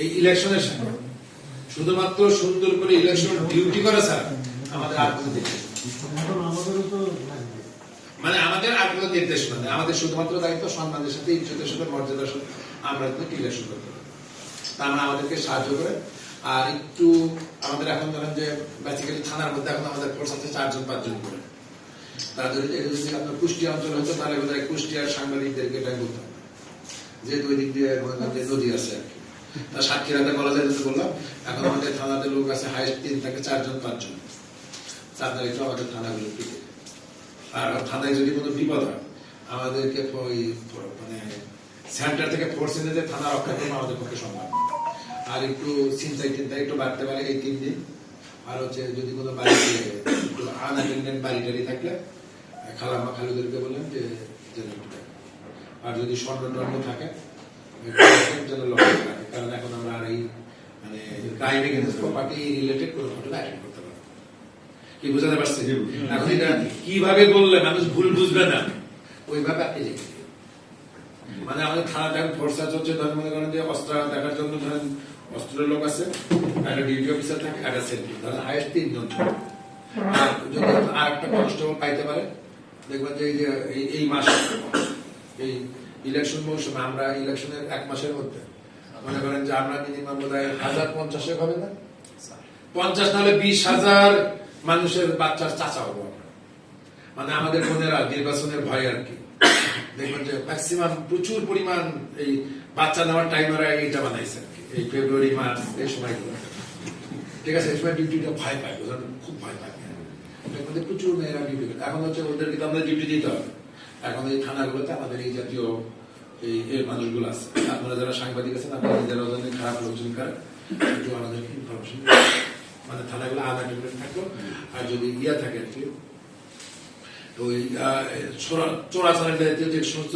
এই ইলেকশনের সময় শুধুমাত্র সুন্দর করে ইলেকশন ডিউটি করা ছাড়া আমাদের আর কোনো নির্দেশ মানে আমাদের আর কোনো নির্দেশ মানে আমাদের শুধুমাত্র দায়িত্ব সম্মানের সাথে ইজ্জতের সাথে মর্যাদার সাথে আমরা ইলেকশন করতে পারি। তা আমরা আমাদেরকে সাহায্য করে আর একটু আমাদের এখন ধরেন যে বেসিক্যালি থানার মধ্যে এখন আমাদের ফোর্স আছে 4-5 জন করে। তাদের যদি আপনার কুষ্টিয়া অঞ্চল হতো তাহলে বোধ হয় কুষ্টিয়ার সাংবাদিকদেরকে এটা বলতে হবে, যেহেতু ওই দিক দিয়ে নদী আছে আর কি। তা সাক্ষীরাতে বলা যায় যেহেতু বললাম, এখন আমাদের থানাতে লোক আছে হাইস্ট 3 থেকে 4-5 জন। তাদের একটু আমাদের থানাগুলো টিকে আর থানায় যদি কোনো বিপদ হয় আমাদেরকে ওই মানে সেন্টার থেকে ফোর্স এনে যে থানা রক্ষা করবো আমাদের পক্ষে সম্ভব। আর একটু চিন্তায় একটু বাড়তে পারে এই 3 দিন। আর হচ্ছে যদি কোনো বাড়িতে একটু আনঅ্যাটেন্ডেন্ট বাড়ি টাড়ি থাকলে খালাম্মা খালুদেরকে বললেন যে আর যদি স্বর্ণ টর্ণ থাকে যেন লক্ষ্য রাখে, কারণ এখন আমরা আর এই মানে ক্রাইম এগেইনস্ট প্রপার্টি রিলেটেড কোনো ঘটনা অ্যাটেন্ড করতে পারবো। কি বোঝাতে পারছি? এখন এটা কিভাবে বললে মানুষ ভুল বুঝবে না ওইভাবে আপনি লিখে দিন। মানে আমাদের থানাতে এখন ফোর্সা চলছে, ধরেন মনে করেন যে অস্ত্র দেখার জন্য ধরেন অস্ত্রের লোক আছে, একটা ডিউটি অফিসার থাকে, একটা সেন্ট্রি, ধরেন হাইস্ট 3 জন। আর যদি আর একটা কনস্টেবল পাইতে পারে দেখবেন যে এই মাসে এই ইলেকশন মৌসুমে আমরা ইলেকশনের 1 মাসের মধ্যে মনে করেন যে আমরা মিনিমাম বোধ হয় 1050 হবে না, 50 নাহলে 20,000 মানুষের বাচ্চার চাচা হবো আমরা। মানে আমাদের বোনেরা নির্বাচনের ভয় আর কি দেখবেন যে ম্যাক্সিমাম প্রচুর পরিমাণ এই বাচ্চা নেওয়ার টাইম ওরা এইটা বানাইছে আর কি, এই ফেব্রুয়ারি মার্চ এই সময়গুলো। ঠিক আছে, এই সময় ডিউটিটা ভয় পায়, খুব ভয় পায়, প্রচুর মেয়েরা ডিউটি করে। এখন হচ্ছে ওদেরকে তো আমাদের ডিউটি দিতে হবে। এখন এই থানাগুলোতে আমাদের এই জাতীয় এই মানুষগুলো আছে, আপনারা যারা সাংবাদিক আছেন আপনারা যারা ওদের খারাপ লোকজন করেন একটু আমাদেরকে ইনফরমেশন মানে থানাগুলো আনঅ্যাটেন্ডেন্ট থাকলো। আর যদি ইয়া থাকে আর কি ওই চোরাচারের যে সমস্ত